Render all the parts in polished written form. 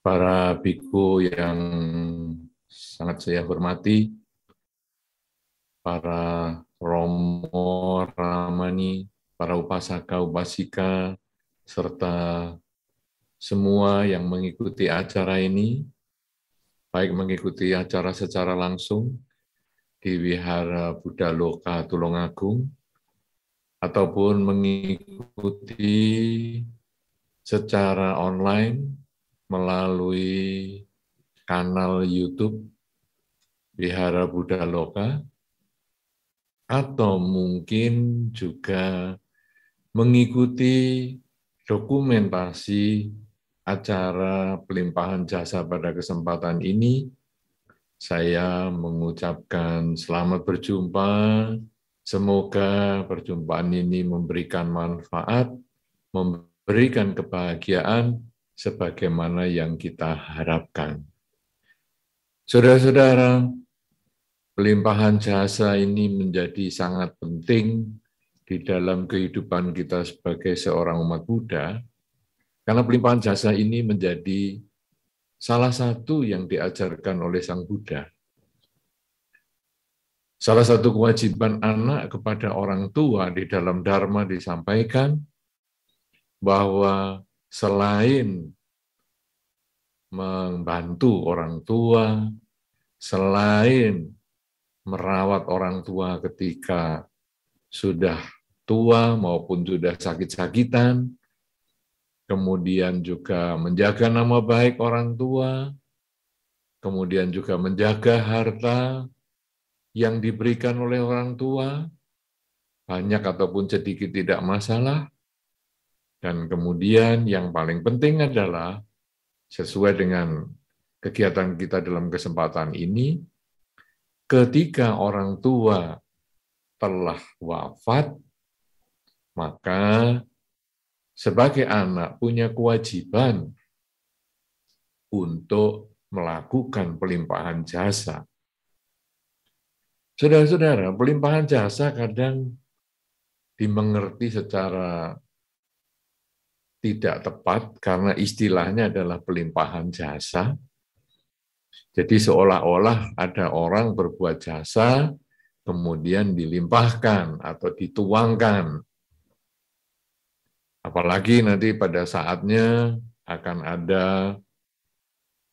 para biku yang sangat saya hormati, para romo, ramani, para upasaka, upasika, serta semua yang mengikuti acara ini, baik mengikuti acara secara langsung di Wihara Buddha Loka Tulungagung, ataupun mengikuti secara online melalui kanal YouTube Wihara Buddha Loka, atau mungkin juga mengikuti dokumentasi acara pelimpahan jasa pada kesempatan ini. Saya mengucapkan selamat berjumpa. Semoga perjumpaan ini memberikan manfaat, memberikan kebahagiaan sebagaimana yang kita harapkan. Saudara-saudara, pelimpahan jasa ini menjadi sangat penting di dalam kehidupan kita sebagai seorang umat Buddha, karena pelimpahan jasa ini menjadi salah satu yang diajarkan oleh Sang Buddha. Salah satu kewajiban anak kepada orang tua di dalam Dharma disampaikan bahwa selain membantu orang tua, selain merawat orang tua ketika sudah tua maupun sudah sakit-sakitan, kemudian juga menjaga nama baik orang tua, kemudian juga menjaga harta yang diberikan oleh orang tua, banyak ataupun sedikit tidak masalah, dan kemudian yang paling penting adalah sesuai dengan kegiatan kita dalam kesempatan ini, ketika orang tua telah wafat, maka sebagai anak punya kewajiban untuk melakukan pelimpahan jasa. Saudara-saudara, pelimpahan jasa kadang dimengerti secara tidak tepat karena istilahnya adalah pelimpahan jasa. Jadi seolah-olah ada orang berbuat jasa, kemudian dilimpahkan atau dituangkan. Apalagi nanti pada saatnya akan ada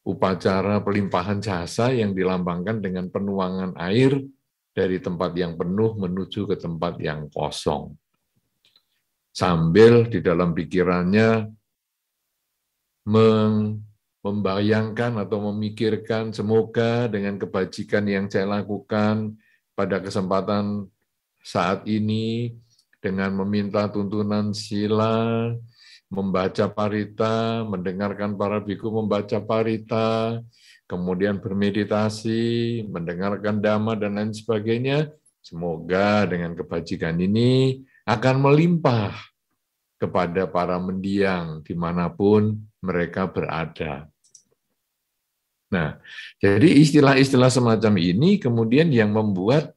upacara pelimpahan jasa yang dilambangkan dengan penuangan air dari tempat yang penuh menuju ke tempat yang kosong. Sambil di dalam pikirannya membayangkan atau memikirkan semoga dengan kebajikan yang saya lakukan pada kesempatan saat ini dengan meminta tuntunan sila, membaca parita, mendengarkan para biku membaca parita, kemudian bermeditasi, mendengarkan dhamma, dan lain sebagainya. Semoga dengan kebajikan ini akan melimpah kepada para mendiang dimanapun mereka berada. Nah, jadi istilah-istilah semacam ini kemudian yang membuat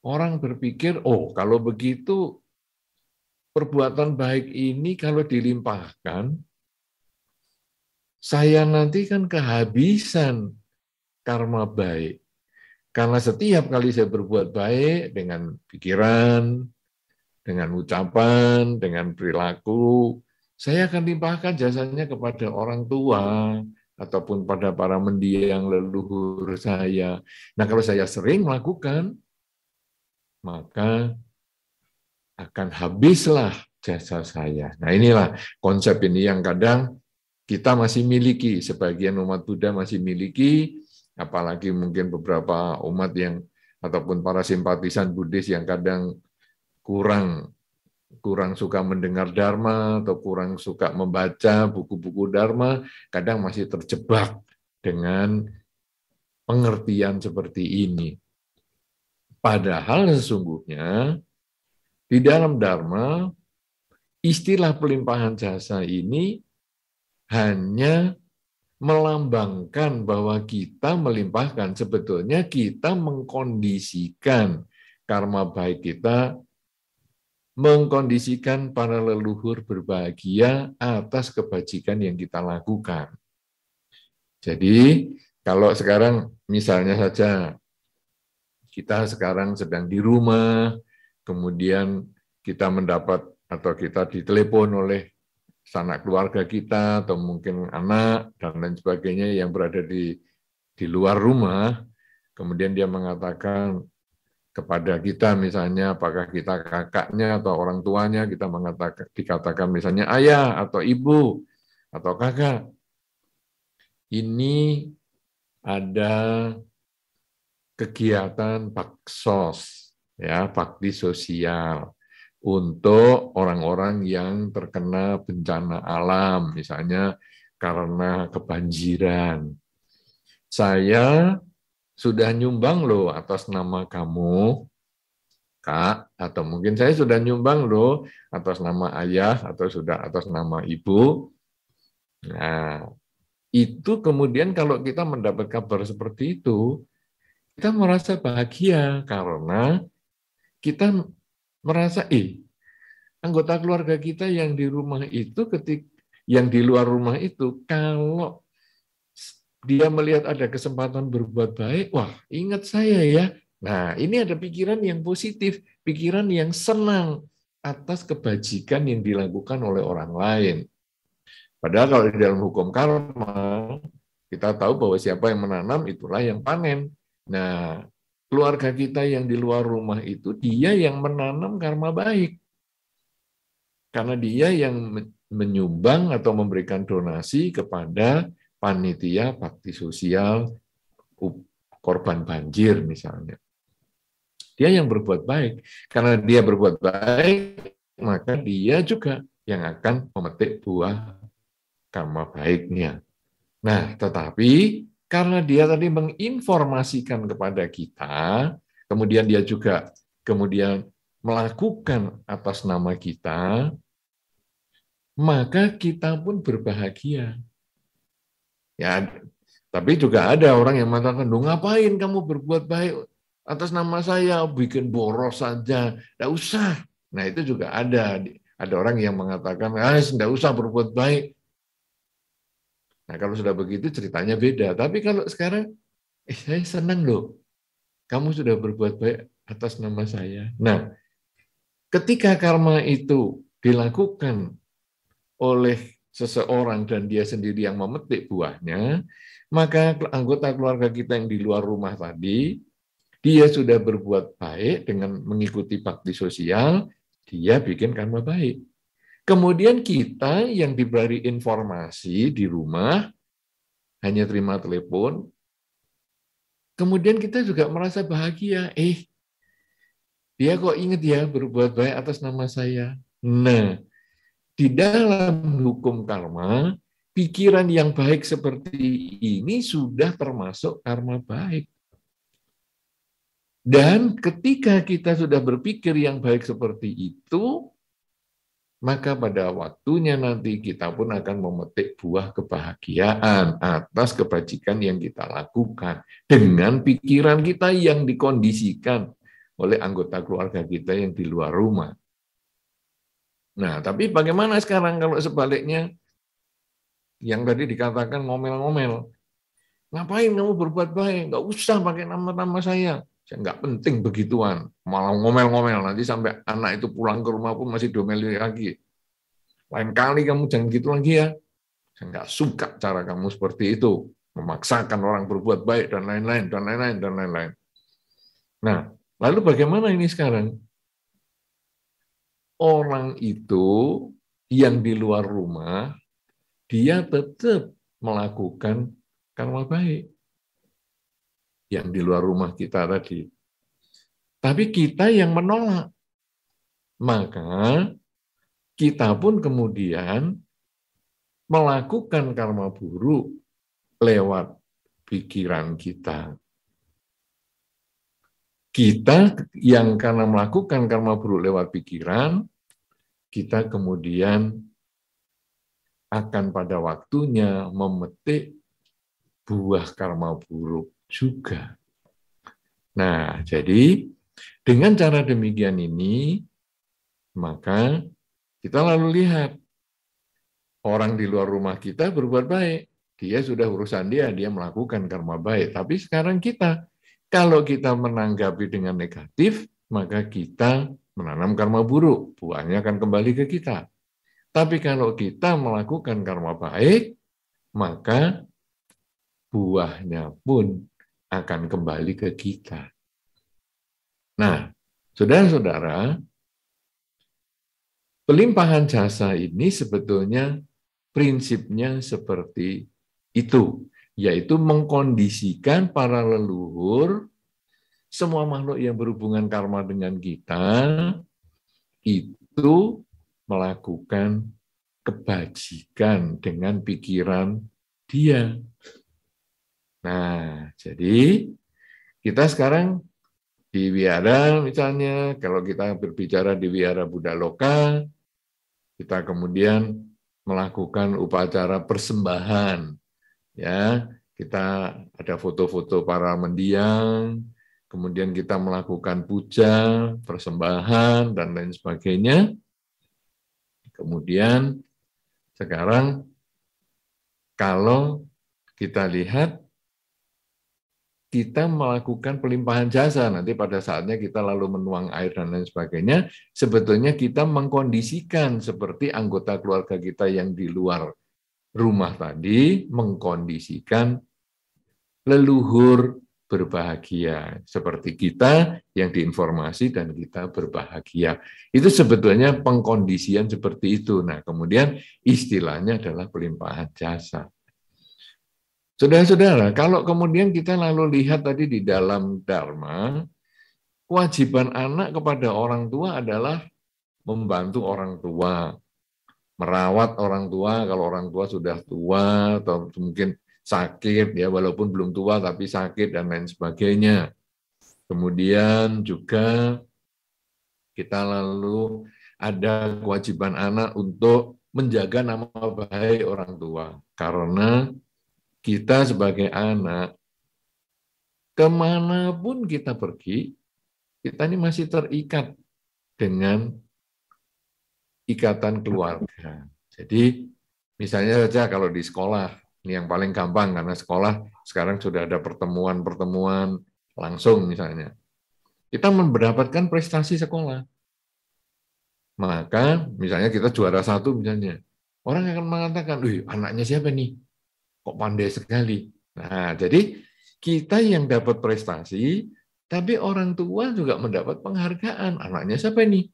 orang berpikir, oh kalau begitu perbuatan baik ini kalau dilimpahkan, saya nanti kan kehabisan karma baik. Karena setiap kali saya berbuat baik dengan pikiran, dengan ucapan, dengan perilaku, saya akan limpahkan jasanya kepada orang tua, ataupun pada para mendiang leluhur saya. Nah, kalau saya sering melakukan, maka akan habislah jasa saya. Nah, inilah konsep ini yang kadang kita masih miliki, sebagian umat Buddha masih miliki, apalagi mungkin beberapa umat yang ataupun para simpatisan Buddhis yang kadang kurang suka mendengar Dharma atau kurang suka membaca buku-buku Dharma, kadang masih terjebak dengan pengertian seperti ini. Padahal sesungguhnya di dalam Dharma, istilah pelimpahan jasa ini hanya melambangkan bahwa kita melimpahkan, sebetulnya kita mengkondisikan karma baik kita, mengkondisikan para leluhur berbahagia atas kebajikan yang kita lakukan. Jadi kalau sekarang misalnya saja kita sekarang sedang di rumah, kemudian kita mendapat atau kita ditelepon oleh sanak keluarga kita atau mungkin anak dan lain sebagainya yang berada di luar rumah, kemudian dia mengatakan kepada kita misalnya apakah kita kakaknya atau orang tuanya, kita dikatakan misalnya ayah atau ibu atau kakak, ini ada kegiatan baksos, ya, bakti sosial untuk orang-orang yang terkena bencana alam, misalnya karena kebanjiran. Saya sudah nyumbang loh atas nama kamu, Kak, atau mungkin saya sudah nyumbang loh atas nama ayah atau sudah atas nama ibu. Nah, itu kemudian kalau kita mendapat kabar seperti itu, kita merasa bahagia karena kita merasa, anggota keluarga kita yang di rumah itu, yang di luar rumah itu, kalau dia melihat ada kesempatan berbuat baik, wah ingat saya ya. Nah ini ada pikiran yang positif, pikiran yang senang atas kebajikan yang dilakukan oleh orang lain. Padahal kalau di dalam hukum karma, kita tahu bahwa siapa yang menanam, itulah yang panen. Nah, keluarga kita yang di luar rumah itu, dia yang menanam karma baik. Karena dia yang menyumbang atau memberikan donasi kepada panitia bakti sosial korban banjir misalnya. Dia yang berbuat baik. Karena dia berbuat baik, maka dia juga yang akan memetik buah karma baiknya. Nah, tetapi karena dia tadi menginformasikan kepada kita, kemudian dia juga kemudian melakukan atas nama kita, maka kita pun berbahagia. Ya, tapi juga ada orang yang mengatakan, ngapain kamu berbuat baik atas nama saya, bikin boros saja, tidak usah. Nah, itu juga ada. Ada orang yang mengatakan, tidak usah berbuat baik. Nah, kalau sudah begitu ceritanya beda. Tapi kalau sekarang, saya senang loh, kamu sudah berbuat baik atas nama saya. Nah, ketika karma itu dilakukan oleh seseorang dan dia sendiri yang memetik buahnya, maka anggota keluarga kita yang di luar rumah tadi, dia sudah berbuat baik dengan mengikuti bakti sosial, dia bikin karma baik. Kemudian kita yang diberi informasi di rumah, hanya terima telepon, kemudian kita juga merasa bahagia, dia kok ingat ya berbuat baik atas nama saya. Nah, di dalam hukum karma, pikiran yang baik seperti ini sudah termasuk karma baik. Dan ketika kita sudah berpikir yang baik seperti itu, maka pada waktunya nanti kita pun akan memetik buah kebahagiaan atas kebajikan yang kita lakukan dengan pikiran kita yang dikondisikan oleh anggota keluarga kita yang di luar rumah. Nah, tapi bagaimana sekarang kalau sebaliknya? Yang tadi dikatakan ngomel-ngomel. Ngapain kamu berbuat baik? Nggak usah pakai nama-nama saya. Saya nggak penting begituan. Malah ngomel-ngomel. Nanti sampai anak itu pulang ke rumah pun masih domeli lagi. Lain kali kamu jangan gitu lagi ya. Saya nggak suka cara kamu seperti itu. Memaksakan orang berbuat baik dan lain-lain, dan lain-lain, dan lain-lain. Nah, lalu bagaimana ini sekarang? Orang itu yang di luar rumah, dia tetap melakukan karma baik yang di luar rumah kita tadi. Tapi kita yang menolak. Maka kita pun kemudian melakukan karma buruk lewat pikiran kita. Kita yang karena melakukan karma buruk lewat pikiran, kita kemudian akan pada waktunya memetik buah karma buruk juga. Nah, jadi dengan cara demikian ini, maka kita lalu lihat orang di luar rumah kita berbuat baik. dia sudah urusan dia melakukan karma baik. Tapi sekarang kita, kalau kita menanggapi dengan negatif, maka kita menanam karma buruk, buahnya akan kembali ke kita. Tapi kalau kita melakukan karma baik, maka buahnya pun akan kembali ke kita. Nah, saudara-saudara, pelimpahan jasa ini sebetulnya prinsipnya seperti itu, yaitu mengkondisikan para leluhur, semua makhluk yang berhubungan karma dengan kita, itu melakukan kebajikan dengan pikiran dia. Nah, jadi kita sekarang di wihara misalnya, kalau kita berbicara di wihara Buddha Loka, kita kemudian melakukan upacara persembahan. Ya, kita ada foto-foto para mendiang, kemudian kita melakukan puja, persembahan, dan lain sebagainya. Kemudian sekarang kalau kita lihat, kita melakukan pelimpahan jasa, nanti pada saatnya kita lalu menuang air dan lain sebagainya, sebetulnya kita mengkondisikan seperti anggota keluarga kita yang di luar rumah tadi, mengkondisikan leluhur berbahagia. Seperti kita yang diinformasi dan kita berbahagia. Itu sebetulnya pengkondisian seperti itu. Nah, kemudian istilahnya adalah pelimpahan jasa. Saudara-saudara, kalau kemudian kita lalu lihat tadi di dalam Dharma, kewajiban anak kepada orang tua adalah membantu orang tua, merawat orang tua kalau orang tua sudah tua atau mungkin sakit, ya walaupun belum tua tapi sakit dan lain sebagainya. Kemudian juga kita lalu ada kewajiban anak untuk menjaga nama baik orang tua, karena kita sebagai anak, kemanapun kita pergi, kita ini masih terikat dengan ikatan keluarga. Jadi, misalnya saja kalau di sekolah, ini yang paling gampang, karena sekolah sekarang sudah ada pertemuan-pertemuan langsung misalnya. Kita mendapatkan prestasi sekolah. Maka, misalnya kita juara 1 misalnya, orang akan mengatakan, wih, anaknya siapa nih? Kok pandai sekali. Nah, jadi kita yang dapat prestasi, tapi orang tua juga mendapat penghargaan. Anaknya siapa nih?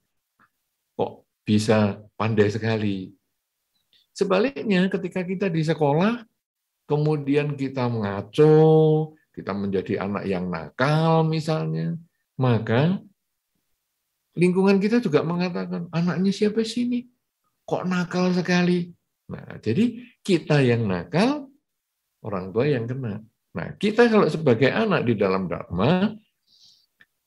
Kok bisa pandai sekali. Sebaliknya, ketika kita di sekolah, kemudian kita mengaco, kita menjadi anak yang nakal misalnya, maka lingkungan kita juga mengatakan, anaknya siapa sih ini? Kok nakal sekali? Nah, jadi kita yang nakal, orang tua yang kena. Nah, kita kalau sebagai anak di dalam Dharma,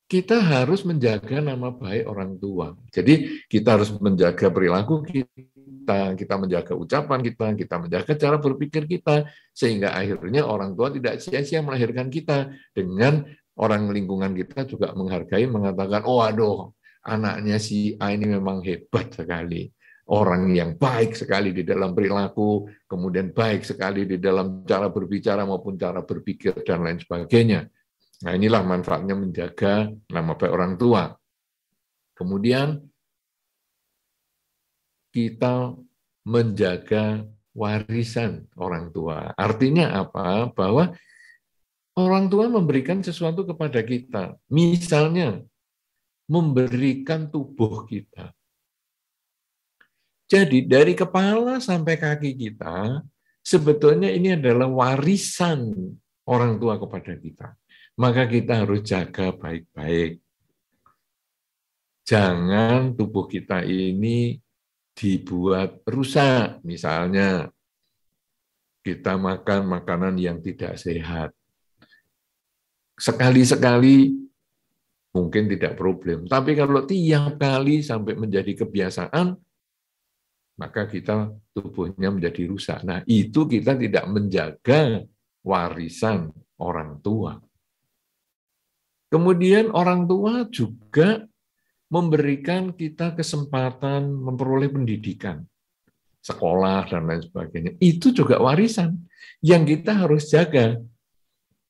kita harus menjaga nama baik orang tua. Jadi kita harus menjaga perilaku kita menjaga ucapan kita menjaga cara berpikir kita, sehingga akhirnya orang tua tidak sia-sia melahirkan kita, dengan orang lingkungan kita juga menghargai, mengatakan, oh aduh, anaknya si A ini memang hebat sekali. Orang yang baik sekali di dalam perilaku, kemudian baik sekali di dalam cara berbicara maupun cara berpikir dan lain sebagainya. Nah, inilah manfaatnya menjaga nama baik orang tua. Kemudian kita menjaga warisan orang tua. Artinya apa? Bahwa orang tua memberikan sesuatu kepada kita. Misalnya, memberikan tubuh kita. Jadi dari kepala sampai kaki kita, sebetulnya ini adalah warisan orang tua kepada kita. Maka kita harus jaga baik-baik. Jangan tubuh kita ini dibuat rusak. Misalnya, kita makan makanan yang tidak sehat. Sekali-sekali mungkin tidak problem. Tapi kalau tiap kali sampai menjadi kebiasaan, maka kita tubuhnya menjadi rusak. Nah, itu kita tidak menjaga warisan orang tua. Kemudian orang tua juga memberikan kita kesempatan memperoleh pendidikan. sekolah dan lain sebagainya. Itu juga warisan yang kita harus jaga.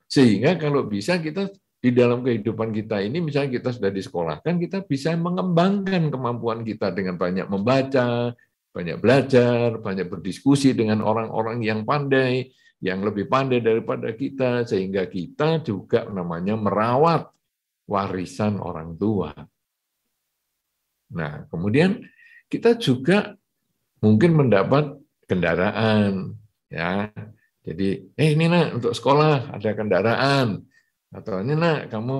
Sehingga kalau bisa kita di dalam kehidupan kita ini, misalnya kita sudah disekolahkan, kita bisa mengembangkan kemampuan kita dengan banyak membaca, banyak belajar, banyak berdiskusi dengan orang-orang yang pandai, yang lebih pandai daripada kita, sehingga kita juga namanya merawat warisan orang tua. Nah, kemudian kita juga mungkin mendapat kendaraan, ya. Jadi, ini nak untuk sekolah ada kendaraan, atau ini nak kamu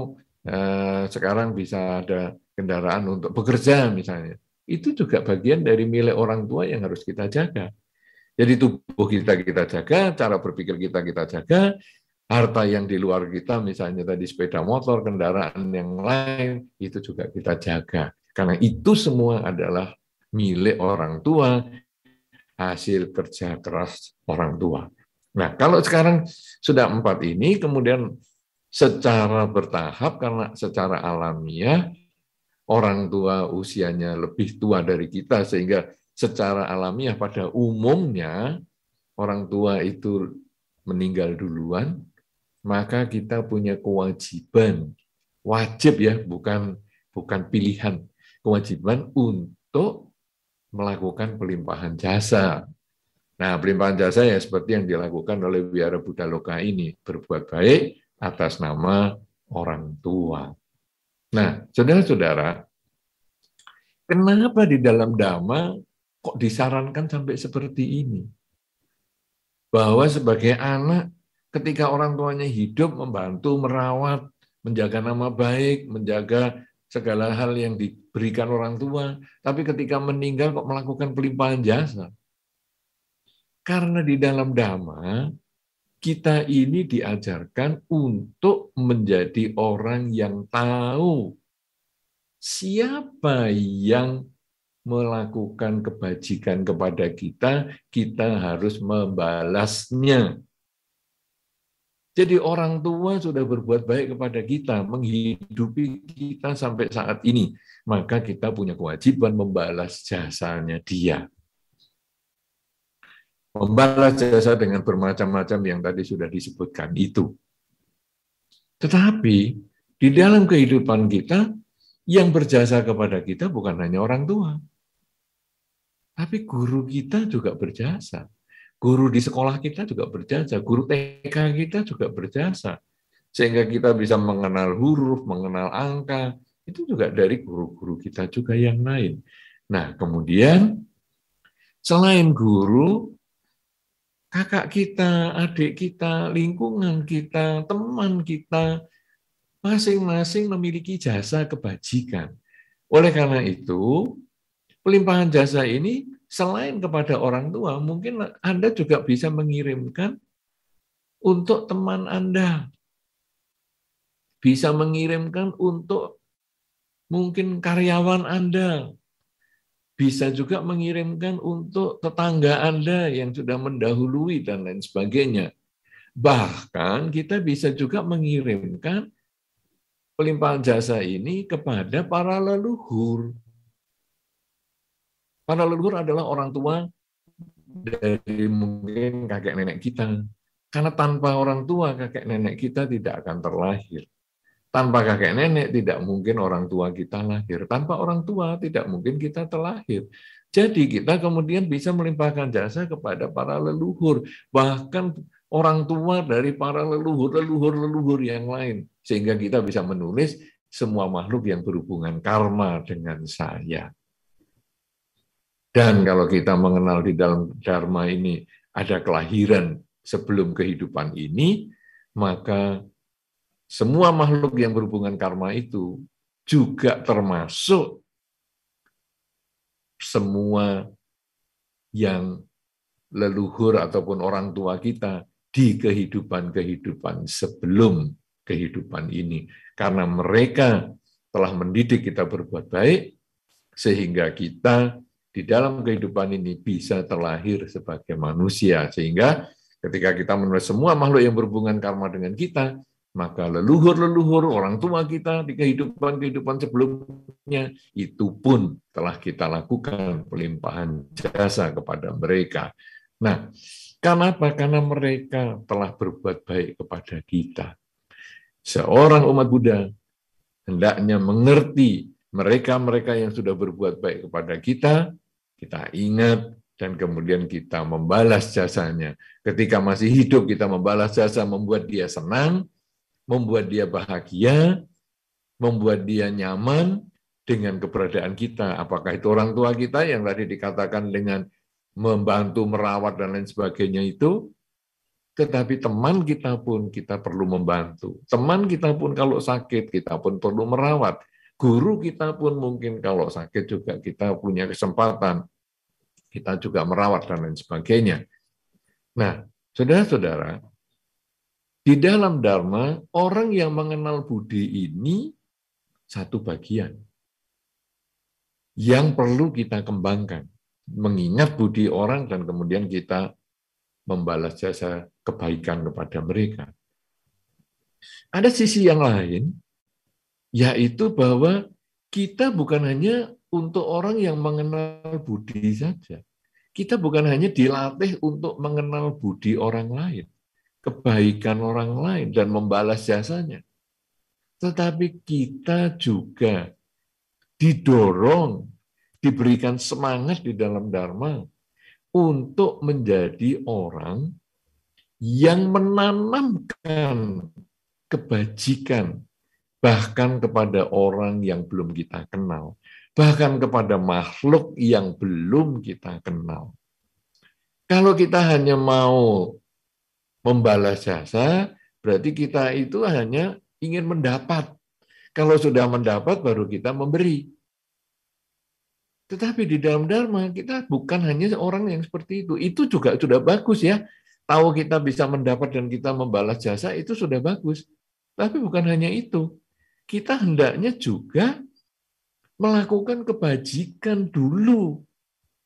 sekarang bisa ada kendaraan untuk bekerja misalnya. Itu juga bagian dari milik orang tua yang harus kita jaga. Jadi tubuh kita jaga, cara berpikir kita jaga, harta yang di luar kita, misalnya tadi sepeda motor, kendaraan yang lain, itu juga kita jaga. Karena itu semua adalah milik orang tua, hasil kerja keras orang tua. Nah, kalau sekarang sudah 4 ini, kemudian secara bertahap, karena secara alamiah, orang tua usianya lebih tua dari kita, sehingga secara alamiah pada umumnya, orang tua itu meninggal duluan, maka kita punya kewajiban, wajib ya, bukan pilihan, kewajiban untuk melakukan pelimpahan jasa. Nah, pelimpahan jasa ya seperti yang dilakukan oleh Wihara Buddha Loka ini, berbuat baik atas nama orang tua. Nah, saudara-saudara, kenapa di dalam Dhamma kok disarankan sampai seperti ini? Bahwa sebagai anak, ketika orang tuanya hidup, membantu, merawat, menjaga nama baik, menjaga segala hal yang diberikan orang tua, tapi ketika meninggal kok melakukan pelimpahan jasa. Karena di dalam Dhamma, kita ini diajarkan untuk menjadi orang yang tahu siapa yang melakukan kebajikan kepada kita, kita harus membalasnya. Jadi orang tua sudah berbuat baik kepada kita, menghidupi kita sampai saat ini. Maka kita punya kewajiban membalas jasanya dia. Membalas jasa dengan bermacam-macam yang tadi sudah disebutkan itu. Tetapi di dalam kehidupan kita, yang berjasa kepada kita bukan hanya orang tua. Tapi guru kita juga berjasa. Guru di sekolah kita juga berjasa, guru TK kita juga berjasa. Sehingga kita bisa mengenal huruf, mengenal angka, itu juga dari guru-guru kita juga yang lain. Nah, kemudian selain guru, kakak kita, adik kita, lingkungan kita, teman kita, masing-masing memiliki jasa kebajikan. Oleh karena itu, pelimpahan jasa ini selain kepada orang tua, mungkin Anda juga bisa mengirimkan untuk teman Anda. Bisa mengirimkan untuk mungkin karyawan Anda. Bisa juga mengirimkan untuk tetangga Anda yang sudah mendahului dan lain sebagainya. Bahkan kita bisa juga mengirimkan pelimpahan jasa ini kepada para leluhur. Para leluhur adalah orang tua dari mungkin kakek nenek kita. Karena tanpa orang tua, kakek nenek kita tidak akan terlahir. Tanpa kakek nenek, tidak mungkin orang tua kita lahir. Tanpa orang tua, tidak mungkin kita terlahir. Jadi kita kemudian bisa melimpahkan jasa kepada para leluhur. Bahkan orang tua dari para leluhur yang lain. Sehingga kita bisa menulis semua makhluk yang berhubungan karma dengan saya. Dan kalau kita mengenal di dalam Dharma ini ada kelahiran sebelum kehidupan ini, maka semua makhluk yang berhubungan karma itu juga termasuk semua yang leluhur ataupun orang tua kita di kehidupan-kehidupan sebelum kehidupan ini. Karena mereka telah mendidik kita berbuat baik, sehingga kita di dalam kehidupan ini bisa terlahir sebagai manusia. Sehingga ketika kita menulis semua makhluk yang berhubungan karma dengan kita, maka leluhur-leluhur orang tua kita di kehidupan-kehidupan sebelumnya itu pun telah kita lakukan pelimpahan jasa kepada mereka. Nah, kenapa? Karena mereka telah berbuat baik kepada kita. Seorang umat Buddha hendaknya mengerti mereka-mereka yang sudah berbuat baik kepada kita ingat dan kemudian kita membalas jasanya. Ketika masih hidup kita membalas jasa, membuat dia senang, membuat dia bahagia, membuat dia nyaman dengan keberadaan kita. Apakah itu orang tua kita yang tadi dikatakan dengan membantu, merawat, dan lain sebagainya itu, tetapi teman kita pun kita perlu membantu. Teman kita pun kalau sakit, kita pun perlu merawat. Guru kita pun mungkin kalau sakit juga kita punya kesempatan, kita juga merawat, dan lain sebagainya. Nah, saudara-saudara, di dalam Dharma, orang yang mengenal Budi ini satu bagian yang perlu kita kembangkan. Mengingat budi orang dan kemudian kita membalas jasa kebaikan kepada mereka. Ada sisi yang lain, yaitu bahwa kita bukan hanya untuk orang yang mengenal budi saja. Kita bukan hanya dilatih untuk mengenal budi orang lain, kebaikan orang lain, dan membalas jasanya. Tetapi kita juga didorong, diberikan semangat di dalam Dharma untuk menjadi orang yang menanamkan kebajikan bahkan kepada orang yang belum kita kenal, bahkan kepada makhluk yang belum kita kenal. Kalau kita hanya mau membalas jasa, berarti kita itu hanya ingin mendapat. Kalau sudah mendapat, baru kita memberi. Tetapi di dalam Dharma, kita bukan hanya orang yang seperti itu. Itu juga sudah bagus ya. Tahu kita bisa mendapat dan kita membalas jasa, itu sudah bagus. Tapi bukan hanya itu. Kita hendaknya juga melakukan kebajikan dulu.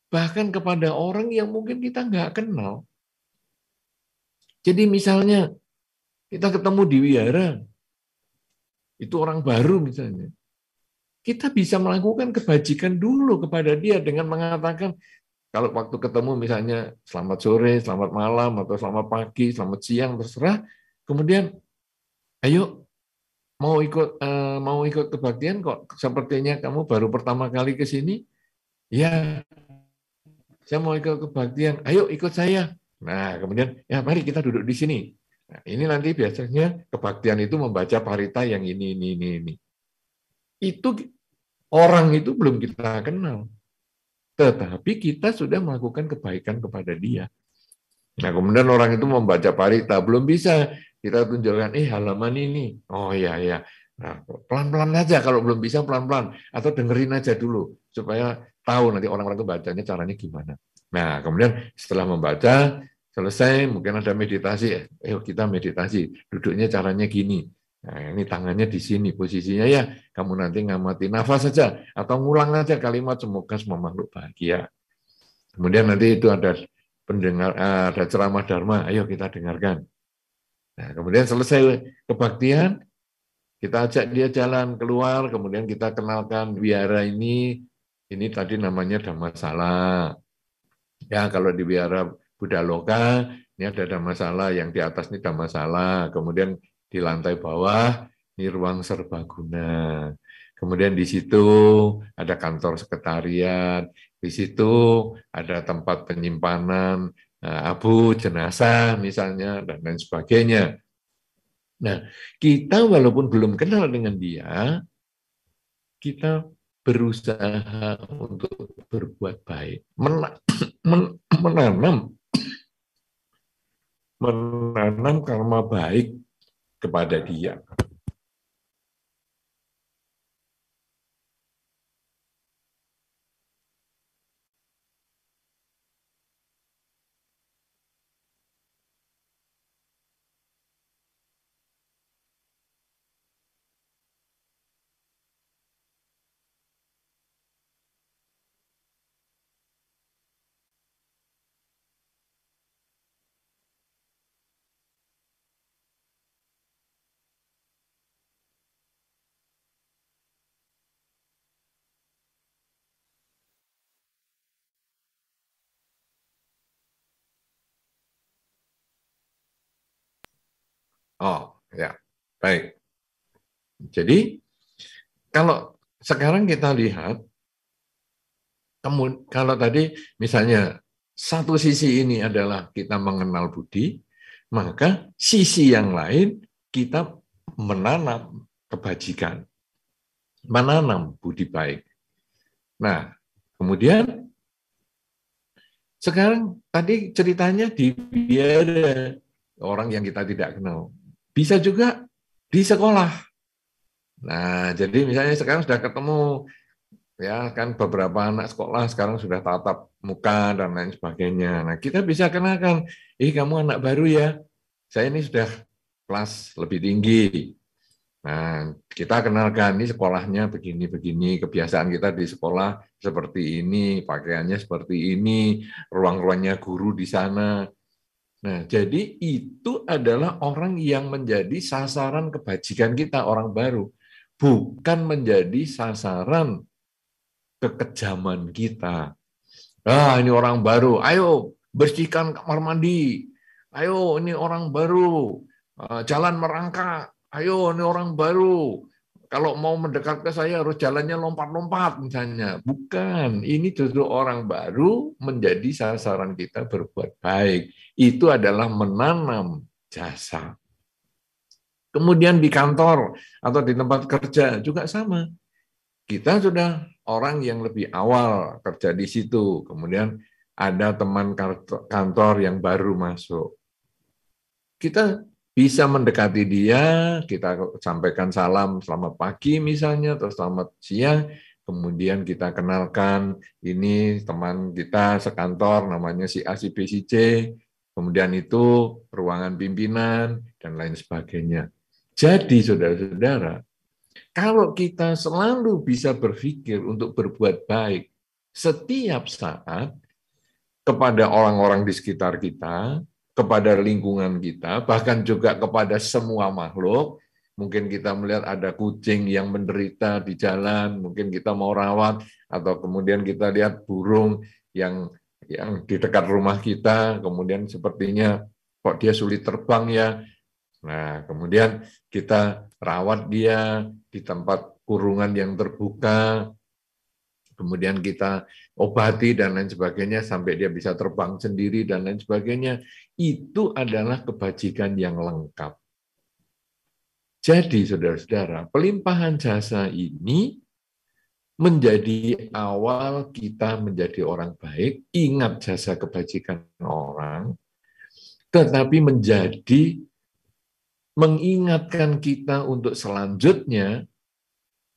Bahkan kepada orang yang mungkin kita nggak kenal. Jadi misalnya, kita ketemu di wihara, itu orang baru misalnya. Kita bisa melakukan kebajikan dulu kepada dia dengan mengatakan, kalau waktu ketemu misalnya selamat sore, selamat malam, atau selamat pagi, selamat siang, terserah. Kemudian, ayo mau ikut kebaktian kok. Sepertinya kamu baru pertama kali ke sini. Ya, saya mau ikut kebaktian. Ayo ikut saya. Nah, kemudian ya mari kita duduk di sini. Nah, ini nanti biasanya kebaktian itu membaca parita yang ini. Itu orang itu belum kita kenal. Tetapi kita sudah melakukan kebaikan kepada dia. Nah, kemudian orang itu membaca parita, belum bisa kita tunjukkan, halaman ini. Oh iya, iya. Nah, pelan-pelan aja, kalau belum bisa pelan-pelan. Atau dengerin aja dulu, supaya tahu nanti orang-orang itu bacanya caranya gimana. Nah, kemudian setelah membaca, selesai, mungkin ada meditasi. Kita meditasi, duduknya caranya gini. Nah, ini tangannya di sini, posisinya ya, kamu nanti ngamati nafas saja, atau ngulang aja kalimat, semoga semua makhluk bahagia. Kemudian nanti itu ada pendengar, ada ceramah Dharma, ayo kita dengarkan. Nah, kemudian selesai kebaktian, kita ajak dia jalan keluar, kemudian kita kenalkan wihara ini tadi namanya Dhammasala. Ya, kalau di wihara Buddha Loka, ini ada Dhammasala, yang di atas ini Dhammasala, kemudian di lantai bawah ini ruang serbaguna. Kemudian di situ ada kantor sekretariat, di situ ada tempat penyimpanan abu, jenazah misalnya, dan lain sebagainya. Nah, kita walaupun belum kenal dengan dia, kita berusaha untuk berbuat baik, menanam karma baik kepada dia. Oh, ya. Baik. Jadi, kalau sekarang kita lihat, kalau tadi misalnya satu sisi ini adalah kita mengenal budi, maka sisi yang lain kita menanam kebajikan, menanam budi baik. Nah, kemudian sekarang tadi ceritanya di biara, orang yang kita tidak kenal. Bisa juga di sekolah. Nah, jadi misalnya sekarang sudah ketemu, ya kan beberapa anak sekolah sekarang sudah tatap muka dan lain sebagainya. Nah, kita bisa kenalkan, kamu anak baru ya, saya ini sudah kelas lebih tinggi. Nah, kita kenalkan, ini sekolahnya begini-begini, kebiasaan kita di sekolah seperti ini, pakaiannya seperti ini, ruang-ruangnya guru di sana. Nah, jadi itu adalah orang yang menjadi sasaran kebajikan kita, orang baru. Bukan menjadi sasaran kekejaman kita. Ini orang baru, ayo bersihkan kamar mandi. Ayo, ini orang baru, jalan merangkak. Ayo, ini orang baru. Kalau mau mendekat ke saya harus jalannya lompat-lompat misalnya. Bukan, ini justru orang baru menjadi sasaran kita berbuat baik. Itu adalah menanam jasa. Kemudian di kantor atau di tempat kerja juga sama. Kita sudah orang yang lebih awal kerja di situ, kemudian ada teman kantor yang baru masuk. Kita bisa mendekati dia, kita sampaikan salam selamat pagi misalnya, atau selamat siang, kemudian kita kenalkan ini teman kita sekantor namanya si A, si B, si C, kemudian itu ruangan pimpinan, dan lain sebagainya. Jadi saudara-saudara, kalau kita selalu bisa berpikir untuk berbuat baik setiap saat kepada orang-orang di sekitar kita, kepada lingkungan kita, bahkan juga kepada semua makhluk, mungkin kita melihat ada kucing yang menderita di jalan, mungkin kita mau rawat, atau kemudian kita lihat burung yang di dekat rumah kita, kemudian sepertinya kok dia sulit terbang ya. Nah, kemudian kita rawat dia di tempat kurungan yang terbuka, kemudian kita obati dan lain sebagainya sampai dia bisa terbang sendiri dan lain sebagainya. Itu adalah kebajikan yang lengkap. Jadi, saudara-saudara, pelimpahan jasa ini menjadi awal kita menjadi orang baik, ingat jasa kebajikan orang, tetapi mengingatkan kita untuk selanjutnya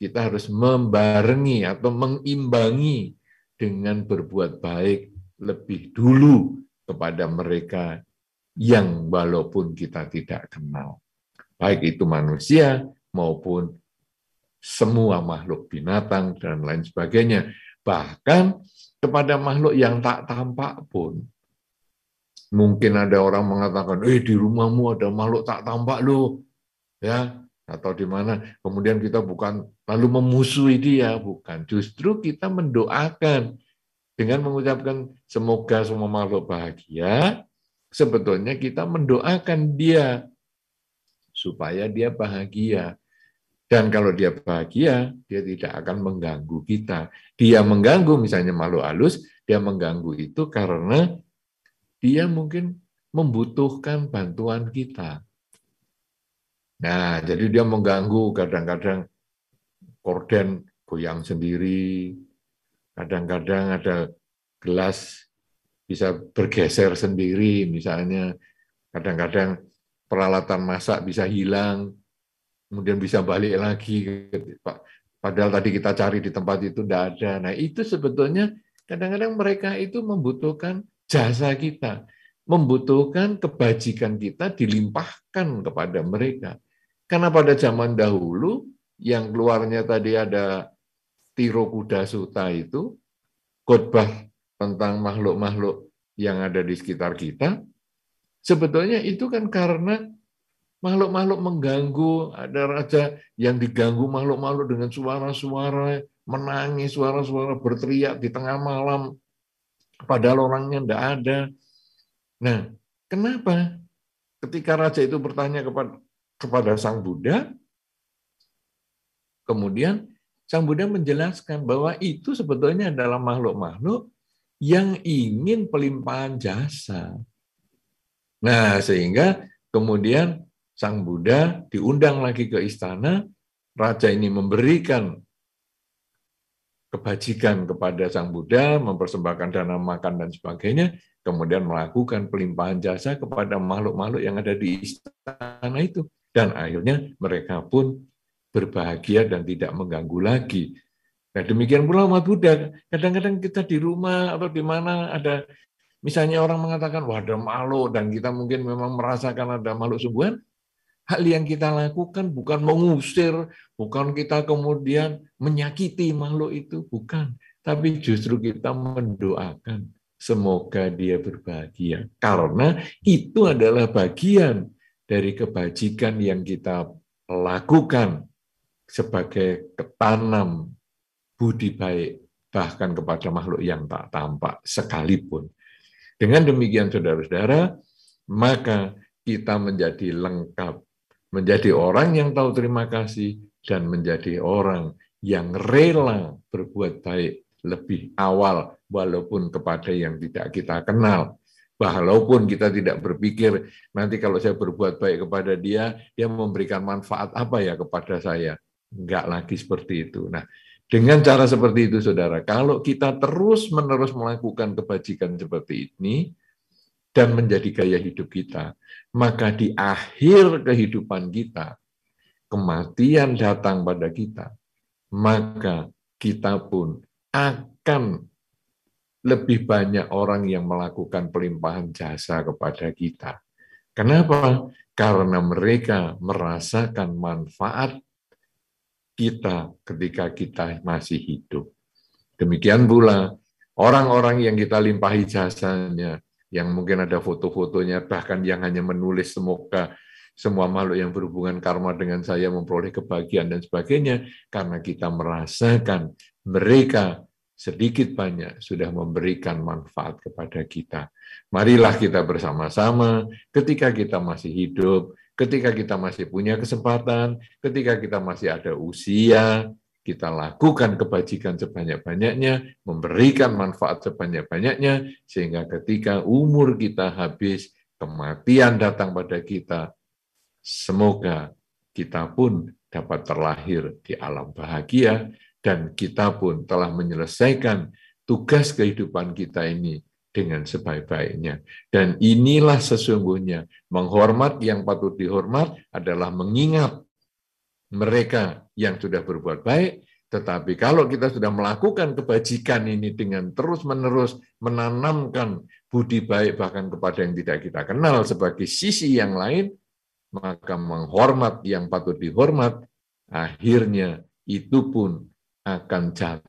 kita harus membarengi atau mengimbangi dengan berbuat baik lebih dulu kepada mereka yang walaupun kita tidak kenal. Baik itu manusia maupun semua makhluk binatang dan lain sebagainya. Bahkan kepada makhluk yang tak tampak pun. Mungkin ada orang mengatakan, di rumahmu ada makhluk tak tampak loh, ya, atau di mana. Kemudian kita bukan lalu memusuhi dia, bukan. Justru kita mendoakan dengan mengucapkan semoga semua makhluk bahagia. Sebetulnya kita mendoakan dia supaya dia bahagia. Dan kalau dia bahagia, dia tidak akan mengganggu kita. Dia mengganggu, misalnya makhluk halus, dia mengganggu itu karena dia mungkin membutuhkan bantuan kita. Nah, jadi dia mengganggu, kadang-kadang korden goyang sendiri, kadang-kadang ada gelas bisa bergeser sendiri, misalnya kadang-kadang peralatan masak bisa hilang, kemudian bisa balik lagi. Padahal tadi kita cari di tempat itu tidak ada. Nah, itu sebetulnya kadang-kadang mereka itu membutuhkan jasa kita, membutuhkan kebajikan kita dilimpahkan kepada mereka. Karena pada zaman dahulu, yang keluarnya tadi ada Tiro Kuda Suta itu, khotbah tentang makhluk-makhluk yang ada di sekitar kita, sebetulnya itu kan karena makhluk-makhluk mengganggu, ada raja yang diganggu makhluk-makhluk dengan suara-suara, menangis, suara-suara berteriak di tengah malam, padahal orangnya tidak ada. Nah, kenapa? Ketika raja itu bertanya kepada Sang Buddha, kemudian Sang Buddha menjelaskan bahwa itu sebetulnya adalah makhluk-makhluk yang ingin pelimpahan jasa. Nah, sehingga kemudian Sang Buddha diundang lagi ke istana, raja ini memberikan kebajikan kepada Sang Buddha, mempersembahkan dana makan dan sebagainya, kemudian melakukan pelimpahan jasa kepada makhluk-makhluk yang ada di istana itu. Dan akhirnya mereka pun berbahagia dan tidak mengganggu lagi. Nah, demikian pula umat Buddha. Kadang-kadang kita di rumah atau di mana ada, misalnya orang mengatakan, wah ada makhluk, dan kita mungkin memang merasakan ada makhluk sungguhan, hal yang kita lakukan bukan mengusir, bukan kita kemudian menyakiti makhluk itu, bukan. Tapi justru kita mendoakan semoga dia berbahagia. Karena itu adalah bagian dari kebajikan yang kita lakukan sebagai ketanam budi baik, bahkan kepada makhluk yang tak tampak sekalipun. Dengan demikian, saudara-saudara, maka kita menjadi lengkap, menjadi orang yang tahu terima kasih, dan menjadi orang yang rela berbuat baik lebih awal, walaupun kepada yang tidak kita kenal. Walaupun kita tidak berpikir, nanti kalau saya berbuat baik kepada dia, dia memberikan manfaat apa ya kepada saya. Enggak lagi seperti itu. Nah, dengan cara seperti itu, saudara, kalau kita terus-menerus melakukan kebajikan seperti ini, dan menjadi gaya hidup kita, maka di akhir kehidupan kita, kematian datang pada kita, maka kita pun akan lebih banyak orang yang melakukan pelimpahan jasa kepada kita. Kenapa? Karena mereka merasakan manfaat kita ketika kita masih hidup. Demikian pula orang-orang yang kita limpahi jasanya, yang mungkin ada foto-fotonya, bahkan yang hanya menulis semoga semua makhluk yang berhubungan karma dengan saya memperoleh kebahagiaan dan sebagainya, karena kita merasakan mereka sedikit banyak sudah memberikan manfaat kepada kita. Marilah kita bersama-sama ketika kita masih hidup, ketika kita masih punya kesempatan, ketika kita masih ada usia, kita lakukan kebajikan sebanyak-banyaknya, memberikan manfaat sebanyak-banyaknya, sehingga ketika umur kita habis, kematian datang pada kita, semoga kita pun dapat terlahir di alam bahagia, dan kita pun telah menyelesaikan tugas kehidupan kita ini dengan sebaik-baiknya. Dan inilah sesungguhnya, menghormat yang patut dihormat adalah mengingat mereka yang sudah berbuat baik, tetapi kalau kita sudah melakukan kebajikan ini dengan terus-menerus menanamkan budi baik bahkan kepada yang tidak kita kenal sebagai sisi yang lain, maka menghormat yang patut dihormat, akhirnya itu pun akan jatuh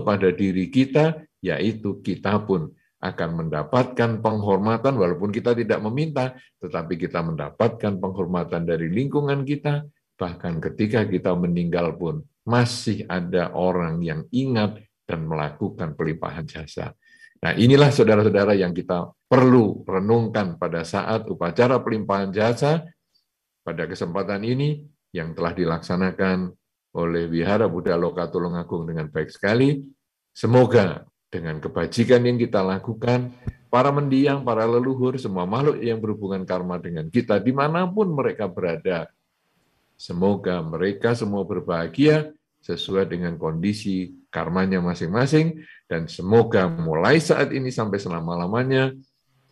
pada diri kita, yaitu kita pun akan mendapatkan penghormatan, walaupun kita tidak meminta, tetapi kita mendapatkan penghormatan dari lingkungan kita, bahkan ketika kita meninggal pun masih ada orang yang ingat dan melakukan pelimpahan jasa. Nah, inilah saudara-saudara yang kita perlu renungkan pada saat upacara pelimpahan jasa pada kesempatan ini yang telah dilaksanakan oleh Wihara Buddha Loka Tulungagung dengan baik sekali. Semoga dengan kebajikan yang kita lakukan, para mendiang, para leluhur, semua makhluk yang berhubungan karma dengan kita, dimanapun mereka berada, semoga mereka semua berbahagia sesuai dengan kondisi karmanya masing-masing, dan semoga mulai saat ini sampai selama-lamanya,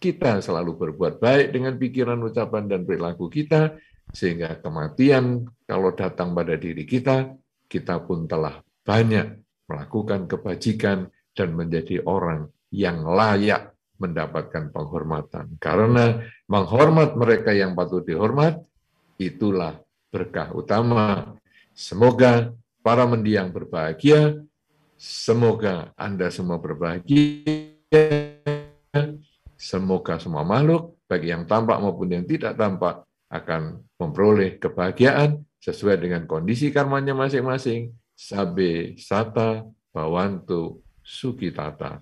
kita selalu berbuat baik dengan pikiran, ucapan, dan perilaku kita, sehingga kematian kalau datang pada diri kita, kita pun telah banyak melakukan kebajikan dan menjadi orang yang layak mendapatkan penghormatan. Karena menghormat mereka yang patut dihormat, itulah berkah utama. Semoga para mendiang berbahagia, semoga Anda semua berbahagia, semoga semua makhluk, baik yang tampak maupun yang tidak tampak, akan memperoleh kebahagiaan sesuai dengan kondisi karmanya masing-masing. Sabe sata bawantu sukitata.